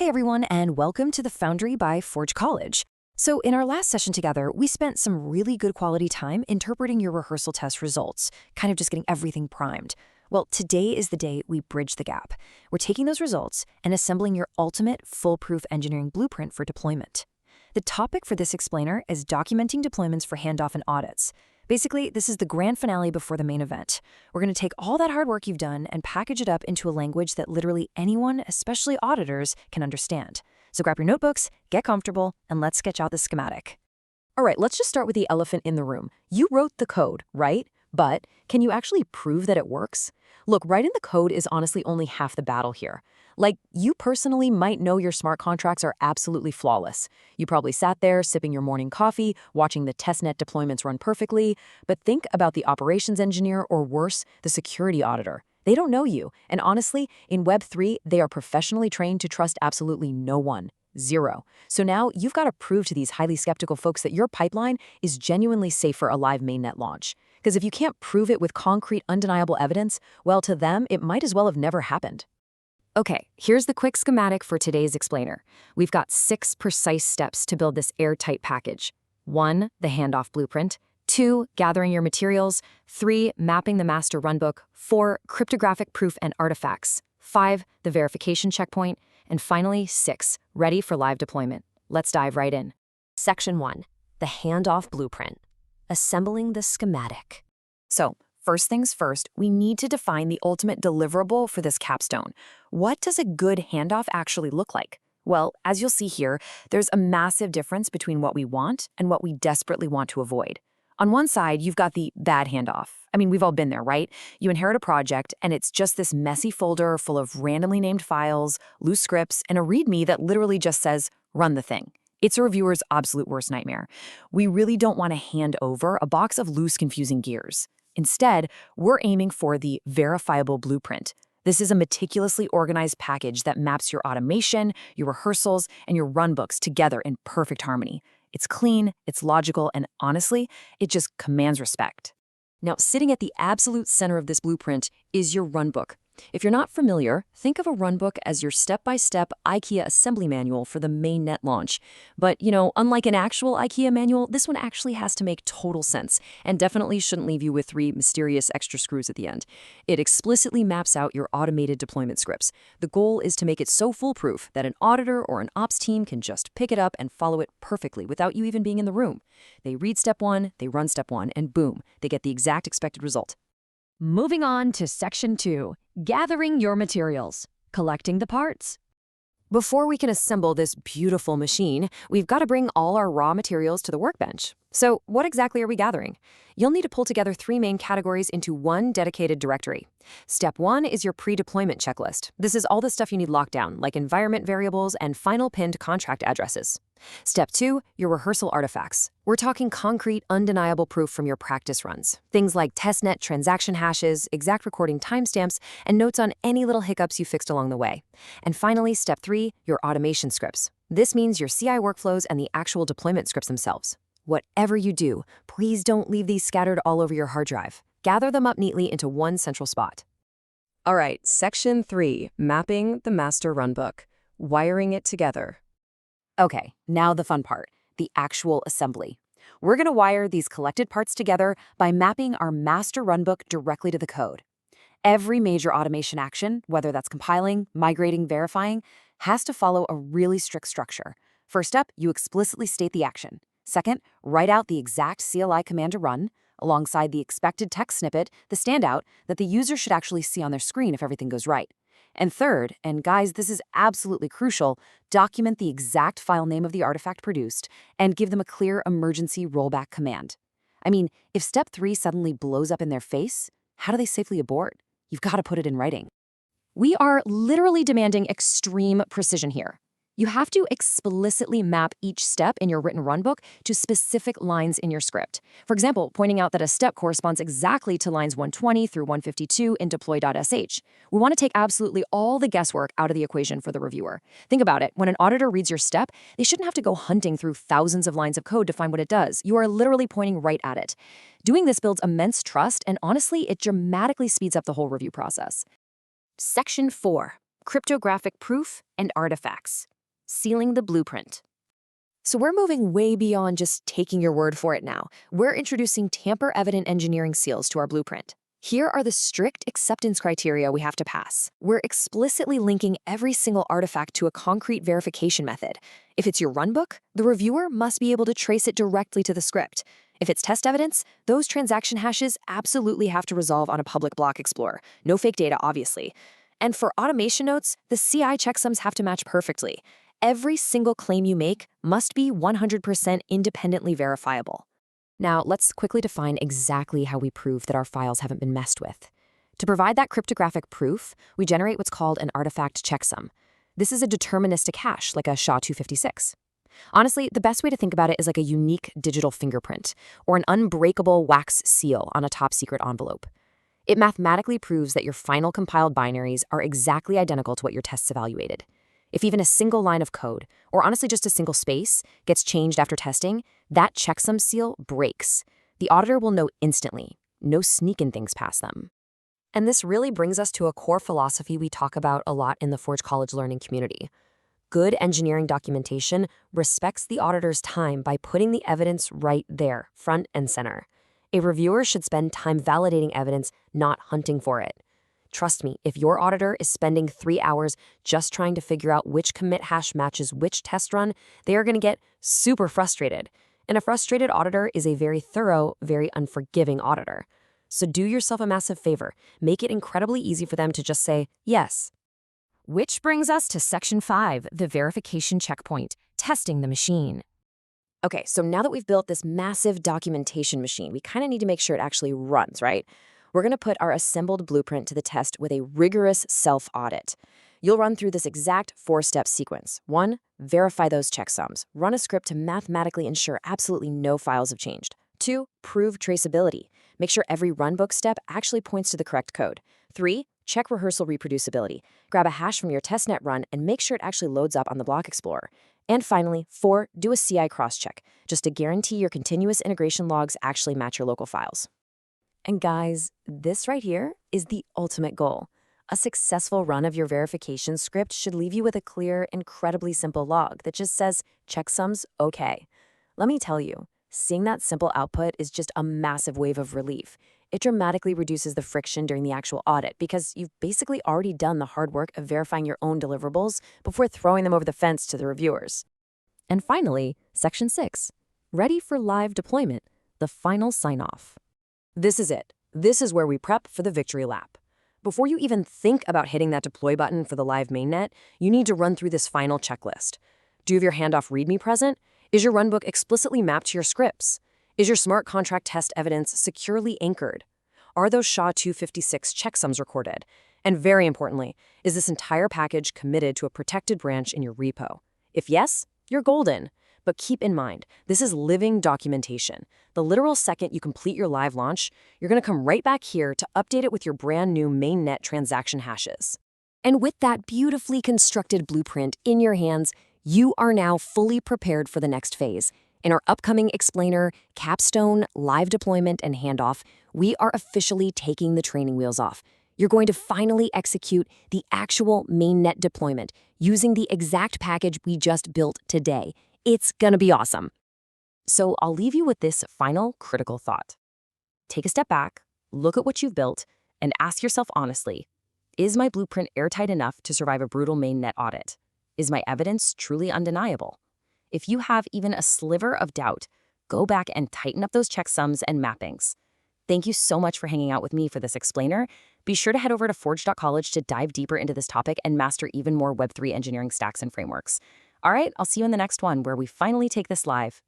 Hey everyone, and welcome to the Foundry by Forge College. So in our last session together, we spent some really good quality time interpreting your rehearsal test results, kind of just getting everything primed. Well, today is the day we bridge the gap. We're taking those results and assembling your ultimate foolproof engineering blueprint for deployment. The topic for this explainer is documenting deployments for handoff and audits. Basically, this is the grand finale before the main event. We're going to take all that hard work you've done and package it up into a language that literally anyone, especially auditors, can understand. So grab your notebooks, get comfortable, and let's sketch out the schematic. All right, let's just start with the elephant in the room. You wrote the code, right? But can you actually prove that it works? Look, writing the code is honestly only half the battle here. Like, you personally might know your smart contracts are absolutely flawless. You probably sat there sipping your morning coffee, watching the testnet deployments run perfectly, but think about the operations engineer or worse, the security auditor. They don't know you, and honestly, in Web3, they are professionally trained to trust absolutely no one. Zero. So now you've got to prove to these highly skeptical folks that your pipeline is genuinely safe for a live mainnet launch. Because if you can't prove it with concrete, undeniable evidence, well, to them, it might as well have never happened. Okay, here's the quick schematic for today's explainer. We've got 6 precise steps to build this airtight package. 1, the handoff blueprint. 2, gathering your materials. 3, mapping the master runbook. 4, cryptographic proof and artifacts. 5, the verification checkpoint. And finally, 6, ready for live deployment. Let's dive right in. Section 1, the handoff blueprint. Assembling the schematic. So, first things first, we need to define the ultimate deliverable for this capstone. What does a good handoff actually look like? Well, as you'll see here, there's a massive difference between what we want and what we desperately want to avoid. On one side, you've got the bad handoff. I mean, we've all been there, right? You inherit a project, and it's just this messy folder full of randomly named files, loose scripts, and a README that literally just says, run the thing. It's a reviewer's absolute worst nightmare. We really don't want to hand over a box of loose, confusing gears. Instead, we're aiming for the verifiable blueprint. This is a meticulously organized package that maps your automation, your rehearsals, and your runbooks together in perfect harmony. It's clean, it's logical, and honestly, it just commands respect. Now, sitting at the absolute center of this blueprint is your runbook. If you're not familiar, think of a runbook as your step-by-step IKEA assembly manual for the mainnet launch. But, unlike an actual IKEA manual, this one actually has to make total sense and definitely shouldn't leave you with 3 mysterious extra screws at the end. It explicitly maps out your automated deployment scripts. The goal is to make it so foolproof that an auditor or an ops team can just pick it up and follow it perfectly without you even being in the room. They read step 1, they run step 1, and boom, they get the exact expected result. Moving on to Section 2, gathering your materials, collecting the parts. Before we can assemble this beautiful machine, we've got to bring all our raw materials to the workbench. So what exactly are we gathering? You'll need to pull together 3 main categories into one dedicated directory. Step 1 is your pre-deployment checklist. This is all the stuff you need locked down, like environment variables and final pinned contract addresses. Step 2, your rehearsal artifacts. We're talking concrete, undeniable proof from your practice runs. Things like testnet transaction hashes, exact recording timestamps, and notes on any little hiccups you fixed along the way. And finally, Step 3, your automation scripts. This means your CI workflows and the actual deployment scripts themselves. Whatever you do, please don't leave these scattered all over your hard drive. Gather them up neatly into one central spot. All right, Section 3, mapping the master runbook, wiring it together. Okay, now the fun part, the actual assembly. We're going to wire these collected parts together by mapping our master runbook directly to the code. Every major automation action, whether that's compiling, migrating, verifying, has to follow a really strict structure. First up, you explicitly state the action. Second, write out the exact CLI command to run, alongside the expected text snippet, the standout, that the user should actually see on their screen if everything goes right. And third, and guys, this is absolutely crucial, document the exact file name of the artifact produced and give them a clear emergency rollback command. I mean, if Step 3 suddenly blows up in their face, how do they safely abort? You've got to put it in writing. We are literally demanding extreme precision here. You have to explicitly map each step in your written runbook to specific lines in your script. For example, pointing out that a step corresponds exactly to lines 120 through 152 in deploy.sh. We want to take absolutely all the guesswork out of the equation for the reviewer. Think about it. When an auditor reads your step, they shouldn't have to go hunting through thousands of lines of code to find what it does. You are literally pointing right at it. Doing this builds immense trust, and honestly, it dramatically speeds up the whole review process. Section 4, cryptographic proof and artifacts. sealing the blueprint. So we're moving way beyond just taking your word for it now. We're introducing tamper-evident engineering seals to our blueprint. Here are the strict acceptance criteria we have to pass. We're explicitly linking every single artifact to a concrete verification method. If it's your runbook, the reviewer must be able to trace it directly to the script. If it's test evidence, those transaction hashes absolutely have to resolve on a public block explorer. No fake data, obviously. And for automation notes, the CI checksums have to match perfectly. Every single claim you make must be 100% independently verifiable. Now, let's quickly define exactly how we prove that our files haven't been messed with. To provide that cryptographic proof, we generate what's called an artifact checksum. This is a deterministic hash, like a SHA-256. Honestly, the best way to think about it is like a unique digital fingerprint, or an unbreakable wax seal on a top-secret envelope. It mathematically proves that your final compiled binaries are exactly identical to what your tests evaluated. If even a single line of code, or honestly just a single space, gets changed after testing, that checksum seal breaks. The auditor will know instantly. No sneaking things past them. And this really brings us to a core philosophy we talk about a lot in the Forge College learning community. Good engineering documentation respects the auditor's time by putting the evidence right there, front and center. A reviewer should spend time validating evidence, not hunting for it. Trust me, if your auditor is spending 3 hours just trying to figure out which commit hash matches which test run, they are going to get super frustrated. And a frustrated auditor is a very thorough, very unforgiving auditor. So do yourself a massive favor. Make it incredibly easy for them to just say, yes. Which brings us to Section 5, the verification checkpoint, testing the machine. Okay, so now that we've built this massive documentation machine, we kind of need to make sure it actually runs, right? We're going to put our assembled blueprint to the test with a rigorous self-audit. You'll run through this exact 4-step sequence. 1, verify those checksums. Run a script to mathematically ensure absolutely no files have changed. 2, prove traceability. Make sure every runbook step actually points to the correct code. 3, check rehearsal reproducibility. Grab a hash from your testnet run and make sure it actually loads up on the block explorer. And finally, 4, do a CI cross-check, just to guarantee your continuous integration logs actually match your local files. And guys, this right here is the ultimate goal. A successful run of your verification script should leave you with a clear, incredibly simple log that just says, checksums okay. Let me tell you, seeing that simple output is just a massive wave of relief. It dramatically reduces the friction during the actual audit because you've basically already done the hard work of verifying your own deliverables before throwing them over the fence to the reviewers. And finally, Section 6, ready for live deployment, the final sign-off. This is it. This is where we prep for the victory lap. Before you even think about hitting that deploy button for the live mainnet, you need to run through this final checklist. Do you have your handoff README present? Is your runbook explicitly mapped to your scripts? Is your smart contract test evidence securely anchored? Are those SHA-256 checksums recorded? And very importantly, is this entire package committed to a protected branch in your repo? If yes, you're golden. But keep in mind, this is living documentation. The literal second you complete your live launch, you're going to come right back here to update it with your brand new mainnet transaction hashes. And with that beautifully constructed blueprint in your hands, you are now fully prepared for the next phase. In our upcoming explainer, capstone, live deployment, and handoff, we are officially taking the training wheels off. You're going to finally execute the actual mainnet deployment using the exact package we just built today. It's gonna be awesome. So I'll leave you with this final critical thought. Take a step back, look at what you've built, and ask yourself honestly, is my blueprint airtight enough to survive a brutal mainnet audit? Is my evidence truly undeniable? If you have even a sliver of doubt, go back and tighten up those checksums and mappings. Thank you so much for hanging out with me for this explainer. Be sure to head over to forge.college to dive deeper into this topic and master even more Web3 engineering stacks and frameworks. All right, I'll see you in the next one where we finally take this live.